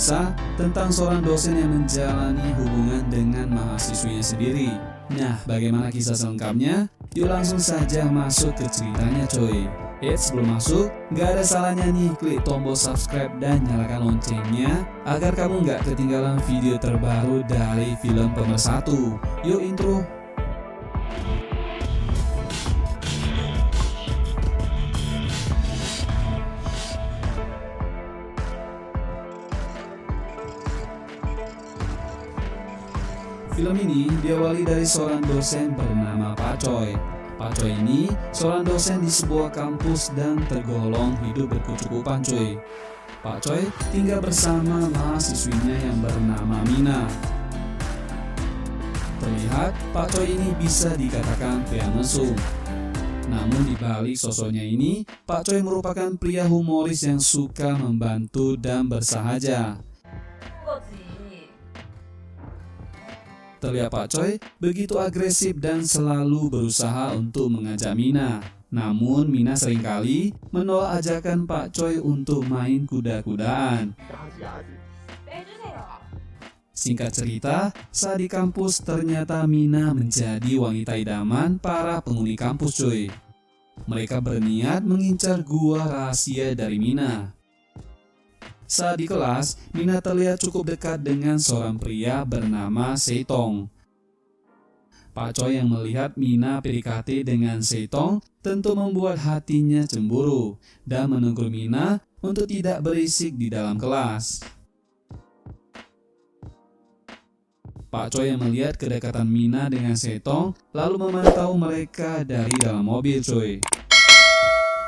kisah tentang seorang dosen yang menjalani hubungan dengan mahasiswinya sendiri. Nah, bagaimana kisah selengkapnya? Yuk langsung saja masuk ke ceritanya coy. Sebelum masuk, gak ada salahnya nih klik tombol subscribe dan nyalakan loncengnya agar kamu gak ketinggalan video terbaru dari film Pemersatu. Yuk intro. Film ini diawali dari seorang dosen bernama Pak Choi. Pak Choi ini seorang dosen di sebuah kampus dan tergolong hidup berkecukupan coy. Pak Choi tinggal bersama mahasiswinya yang bernama Mina. Terlihat Pak Choi ini bisa dikatakan pria mesum. Namun di balik sosoknya ini, Pak Choi merupakan pria humoris yang suka membantu dan bersahaja. Terlihat Pak Choi begitu agresif dan selalu berusaha untuk mengajak Mina. Namun Mina seringkali menolak ajakan Pak Choi untuk main kuda-kudaan. Singkat cerita, saat di kampus ternyata Mina menjadi wanita idaman para penghuni kampus coy. Mereka berniat mengincar gua rahasia dari Mina. Saat di kelas, Mina terlihat cukup dekat dengan seorang pria bernama Seitong. Pak Choi yang melihat Mina PDKT dengan Seitong tentu membuat hatinya cemburu dan menegur Mina untuk tidak berisik di dalam kelas. Pak Choi yang melihat kedekatan Mina dengan Seitong lalu memantau mereka dari dalam mobil coy.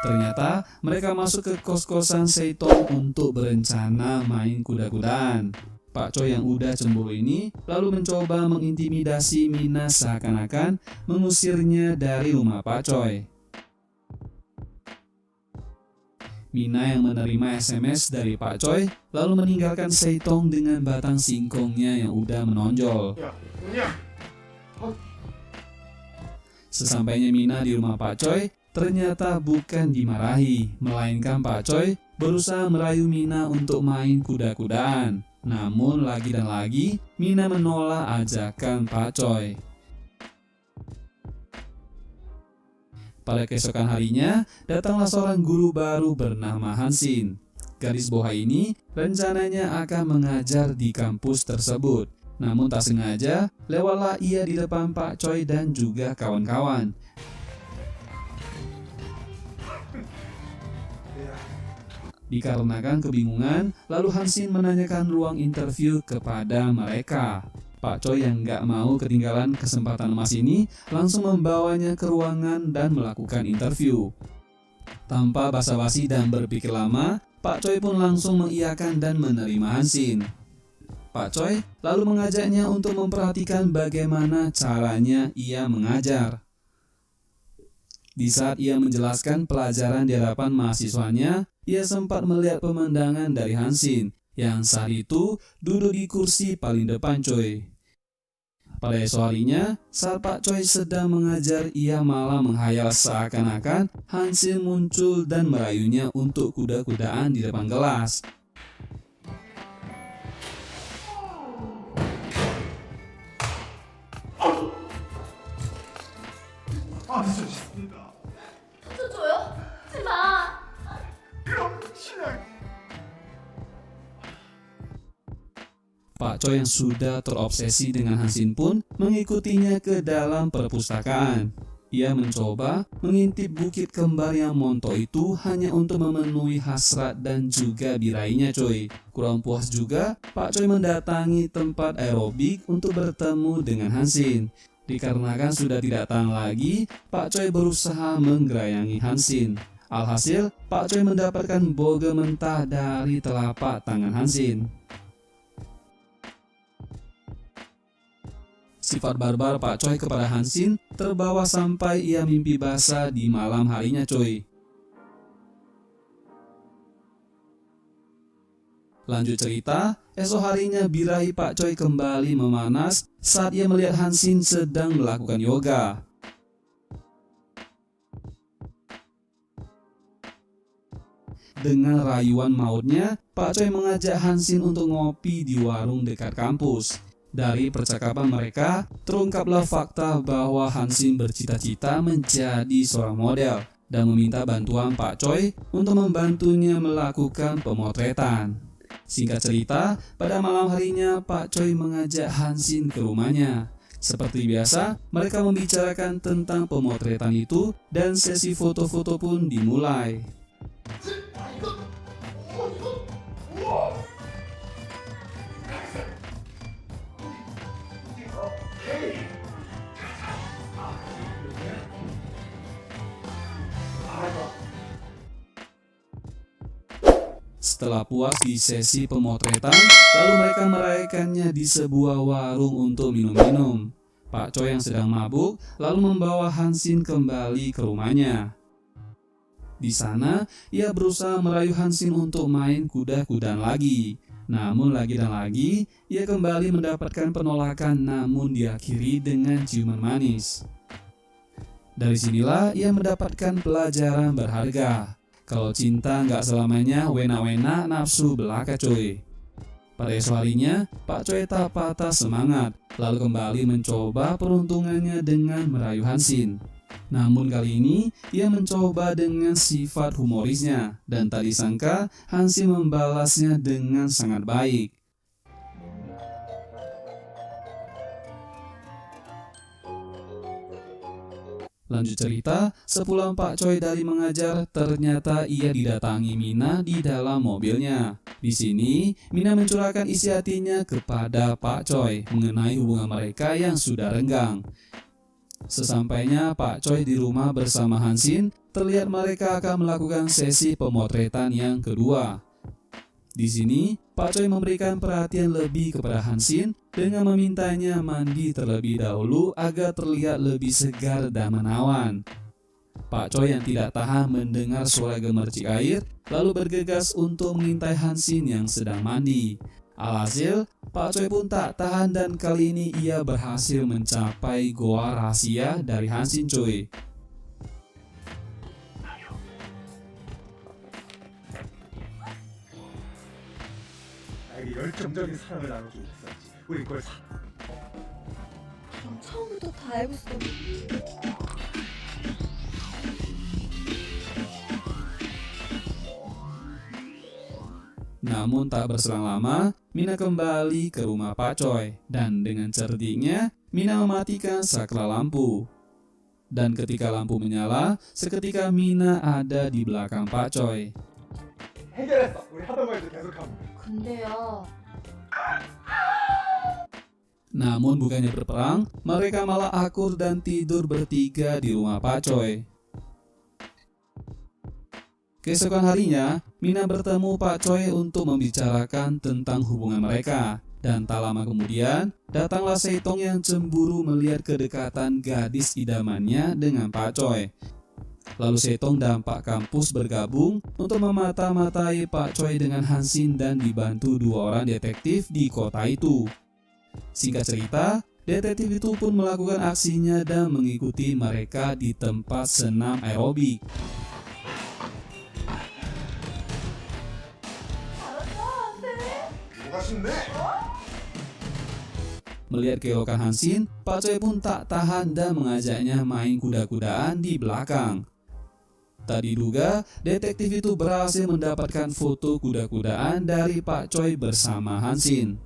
Ternyata mereka masuk ke kos-kosan Seitong untuk berencana main kuda-kudaan. Pak Choi yang udah cemburu ini lalu mencoba mengintimidasi Mina seakan-akan mengusirnya dari rumah Pak Choi. Mina yang menerima SMS dari Pak Choi lalu meninggalkan Seitong dengan batang singkongnya yang udah menonjol. Sesampainya Mina di rumah Pak Choi, ternyata bukan dimarahi, melainkan Pak Choi berusaha merayu Mina untuk main kuda-kudaan. Namun lagi dan lagi, Mina menolak ajakan Pak Choi. Pada keesokan harinya, datanglah seorang guru baru bernama Hansin. Gadis boha ini rencananya akan mengajar di kampus tersebut. Namun tak sengaja, lewatlah ia di depan Pak Choi dan juga kawan-kawan. Dikarenakan kebingungan, lalu Hansin menanyakan ruang interview kepada mereka. Pak Choi yang gak mau ketinggalan kesempatan emas ini langsung membawanya ke ruangan dan melakukan interview. Tanpa basa-basi dan berpikir lama, Pak Choi pun langsung mengiyakan dan menerima Hansin. Pak Choi lalu mengajaknya untuk memperhatikan bagaimana caranya ia mengajar. Di saat ia menjelaskan pelajaran di hadapan mahasiswanya, ia sempat melihat pemandangan dari Hansin yang saat itu duduk di kursi paling depan coy. Pada esok harinya, saat Pak Choi sedang mengajar, ia malah menghayal seakan-akan Hansin muncul dan merayunya untuk kuda-kudaan di depan kelas. Pak Choi yang sudah terobsesi dengan Hansin pun mengikutinya ke dalam perpustakaan. Ia mencoba mengintip bukit kembar yang montok itu hanya untuk memenuhi hasrat dan juga birahinya coy. Kurang puas juga, Pak Choi mendatangi tempat aerobik untuk bertemu dengan Hansin. Dikarenakan sudah tidak tahan lagi, Pak Choi berusaha menggerayangi Hansin. Alhasil, Pak Choi mendapatkan boga mentah dari telapak tangan Hansin. Sifat barbar Pak Choi kepada Hansin terbawa sampai ia mimpi basah di malam harinya coy. Lanjut cerita, esok harinya birahi Pak Choi kembali memanas saat ia melihat Hansin sedang melakukan yoga. Dengan rayuan mautnya, Pak Choi mengajak Hansin untuk ngopi di warung dekat kampus. Dari percakapan mereka, terungkaplah fakta bahwa Hansin bercita-cita menjadi seorang model dan meminta bantuan Pak Choi untuk membantunya melakukan pemotretan. Singkat cerita, pada malam harinya Pak Choi mengajak Hansin ke rumahnya. Seperti biasa, mereka membicarakan tentang pemotretan itu dan sesi foto-foto pun dimulai. Setelah puas di sesi pemotretan, lalu mereka merayakannya di sebuah warung untuk minum-minum. Pak Choi yang sedang mabuk lalu membawa Hansin kembali ke rumahnya. Di sana, ia berusaha merayu Hansin untuk main kuda-kudaan lagi. Namun lagi dan lagi, ia kembali mendapatkan penolakan namun diakhiri dengan ciuman manis. Dari sinilah ia mendapatkan pelajaran berharga. Kalau cinta nggak selamanya wena-wena nafsu belaka coy. Pada esok harinya, Pak Choi tak patah semangat, lalu kembali mencoba peruntungannya dengan merayu Hansin. Namun kali ini, ia mencoba dengan sifat humorisnya, dan tak disangka Hansin membalasnya dengan sangat baik. Lanjut cerita, sepulang Pak Choi dari mengajar, ternyata ia didatangi Mina di dalam mobilnya. Di sini, Mina mencurahkan isi hatinya kepada Pak Choi mengenai hubungan mereka yang sudah renggang. Sesampainya Pak Choi di rumah bersama Hansin, terlihat mereka akan melakukan sesi pemotretan yang kedua. Di sini, Pak Choi memberikan perhatian lebih kepada Hansin dengan memintanya mandi terlebih dahulu agar terlihat lebih segar dan menawan. Pak Choi yang tidak tahan mendengar suara gemercik air, lalu bergegas untuk mengintai Hansin yang sedang mandi. Alhasil, Pak Choi pun tak tahan dan kali ini ia berhasil mencapai goa rahasia dari Hansin Choi. 나에게 열정적인 사랑을 나눠주고 있었지. 우린 그걸 난 처음부터 다 알고 있었는데. Namun tak berselang lama, Mina kembali ke rumah Pak Choi dan dengan cerdiknya, Mina mematikan saklar lampu. Dan ketika lampu menyala, seketika Mina ada di belakang Pak Choi. 해결했어. 우리 하던 거 이제 계속하면 돼. 근데요. Namun bukannya berperang, mereka malah akur dan tidur bertiga di rumah Pak Choi. Keesokan harinya, Mina bertemu Pak Choi untuk membicarakan tentang hubungan mereka. Dan tak lama kemudian, datanglah Setong yang cemburu melihat kedekatan gadis idamannya dengan Pak Choi. Lalu Setong dan Pak Kampus bergabung untuk memata-matai Pak Choi dengan Hansin dan dibantu dua orang detektif di kota itu. Singkat cerita, detektif itu pun melakukan aksinya dan mengikuti mereka di tempat senam aerobik. 뭐가 쉽네? Melihat keelokan Hansin, Pak Choi pun tak tahan dan mengajaknya main kuda-kudaan di belakang. Tak diduga, detektif itu berhasil mendapatkan foto kuda-kudaan dari Pak Choi bersama Hansin.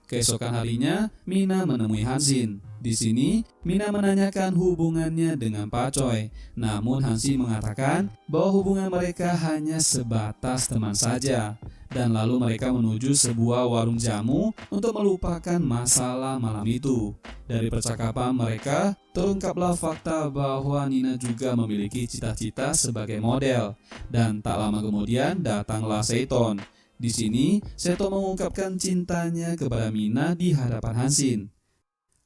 Keesokan harinya, Mina menemui Hansin. Di sini, Mina menanyakan hubungannya dengan Pak Choi. Namun Hansin mengatakan bahwa hubungan mereka hanya sebatas teman saja. Dan lalu mereka menuju sebuah warung jamu untuk melupakan masalah malam itu. Dari percakapan mereka, terungkaplah fakta bahwa Nina juga memiliki cita-cita sebagai model. Dan tak lama kemudian datanglah Seiton. Di sini, Seiton mengungkapkan cintanya kepada Mina di hadapan Hansin.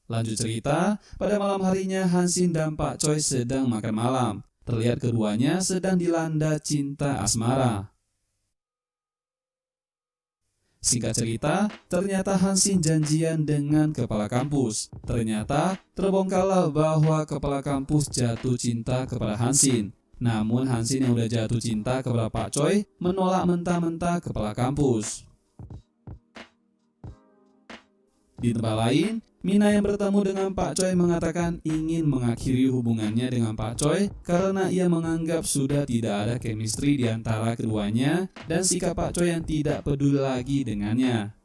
Lanjut cerita, pada malam harinya Hansin dan Pak Choi sedang makan malam. Terlihat keduanya sedang dilanda cinta asmara. Singkat cerita, ternyata Hansin janjian dengan kepala kampus. Ternyata terbongkarlah bahwa kepala kampus jatuh cinta kepada Hansin. Namun Hansin yang udah jatuh cinta kepada Pak Choi menolak mentah-mentah kepala kampus. Di tempat lain, Mina yang bertemu dengan Pak Choi mengatakan ingin mengakhiri hubungannya dengan Pak Choi karena ia menganggap sudah tidak ada chemistry di antara keduanya dan sikap Pak Choi yang tidak peduli lagi dengannya.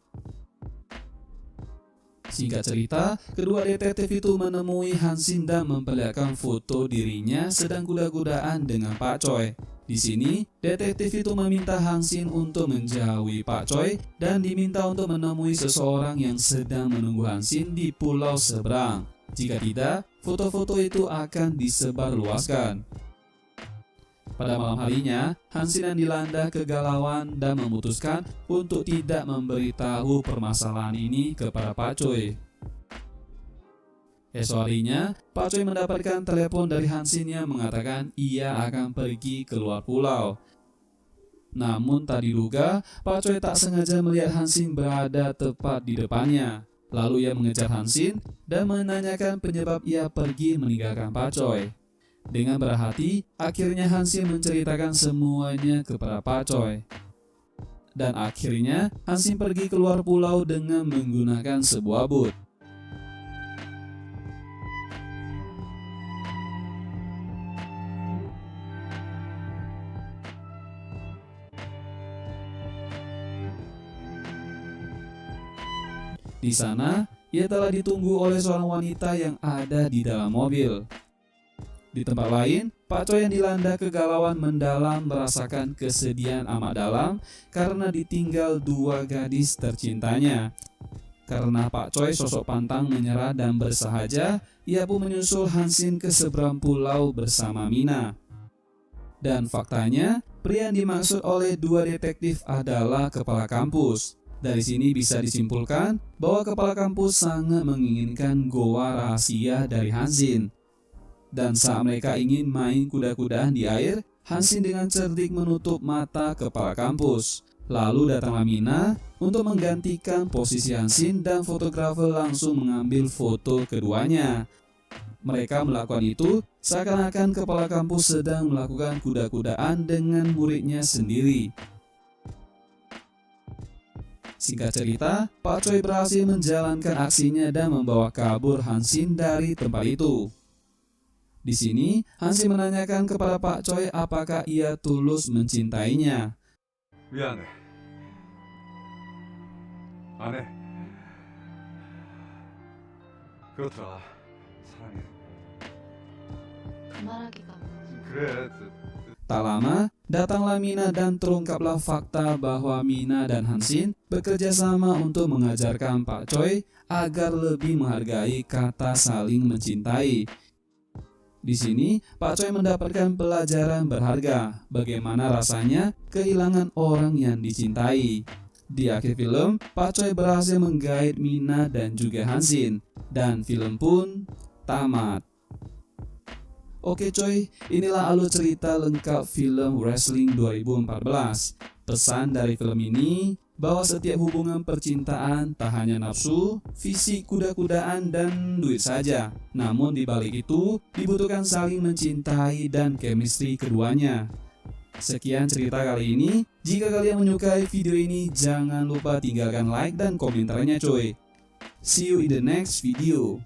Singkat cerita, kedua detektif itu menemui Hansin dan memperlihatkan foto dirinya sedang kuda-kudaan dengan Pak Choi. Di sini, detektif itu meminta Hansin untuk menjauhi Pak Choi dan diminta untuk menemui seseorang yang sedang menunggu Hansin di pulau seberang. Jika tidak, foto-foto itu akan disebarluaskan. Pada malam harinya, Hansin yang dilanda kegalauan dan memutuskan untuk tidak memberitahu permasalahan ini kepada Pak Choi. Esok harinya, Pak Choi mendapatkan telepon dari Hansin yang mengatakan ia akan pergi keluar pulau. Namun tak diduga, Pak Choi tak sengaja melihat Hansin berada tepat di depannya. Lalu ia mengejar Hansin dan menanyakan penyebab ia pergi meninggalkan Pak Choi. Dengan berhati, akhirnya Hansin menceritakan semuanya kepada Pak Choi. Dan akhirnya, Hansin pergi keluar pulau dengan menggunakan sebuah boot. Di sana, ia telah ditunggu oleh seorang wanita yang ada di dalam mobil. Di tempat lain, Pak Choi yang dilanda kegalauan mendalam merasakan kesedihan amat dalam karena ditinggal dua gadis tercintanya. Karena Pak Choi sosok pantang menyerah dan bersahaja, ia pun menyusul Hansin ke seberang pulau bersama Mina. Dan faktanya, pria yang dimaksud oleh dua detektif adalah kepala kampus. Dari sini bisa disimpulkan bahwa kepala kampus sangat menginginkan goa rahasia dari Hansin. Dan saat mereka ingin main kuda-kudaan di air, Hansin dengan cerdik menutup mata kepala kampus. Lalu datanglah Mina untuk menggantikan posisi Hansin dan fotografer langsung mengambil foto keduanya. Mereka melakukan itu seakan-akan kepala kampus sedang melakukan kuda-kudaan dengan muridnya sendiri. Singkat cerita, Pak Choi berhasil menjalankan aksinya dan membawa kabur Hansin dari tempat itu. Di sini, Hansin menanyakan kepada Pak Choi apakah ia tulus mencintainya. 미안해. 안 해. 그렇더라. 사랑해. 말하기가 그래. Tak lama, datanglah Mina dan terungkaplah fakta bahwa Mina dan Hansin bekerja sama untuk mengajarkan Pak Choi agar lebih menghargai kata saling mencintai. Di sini, Pak Choi mendapatkan pelajaran berharga bagaimana rasanya kehilangan orang yang dicintai. Di akhir film, Pak Choi berhasil menggait Mina dan juga Hansin, dan film pun tamat. Oke coy, inilah alur cerita lengkap film Wrestling 2014. Pesan dari film ini bahwa setiap hubungan percintaan tak hanya nafsu, fisik, kuda-kudaan, dan duit saja. Namun di balik itu dibutuhkan saling mencintai dan chemistry keduanya. Sekian cerita kali ini. Jika kalian menyukai video ini, jangan lupa tinggalkan like dan komentarnya coy. See you in the next video.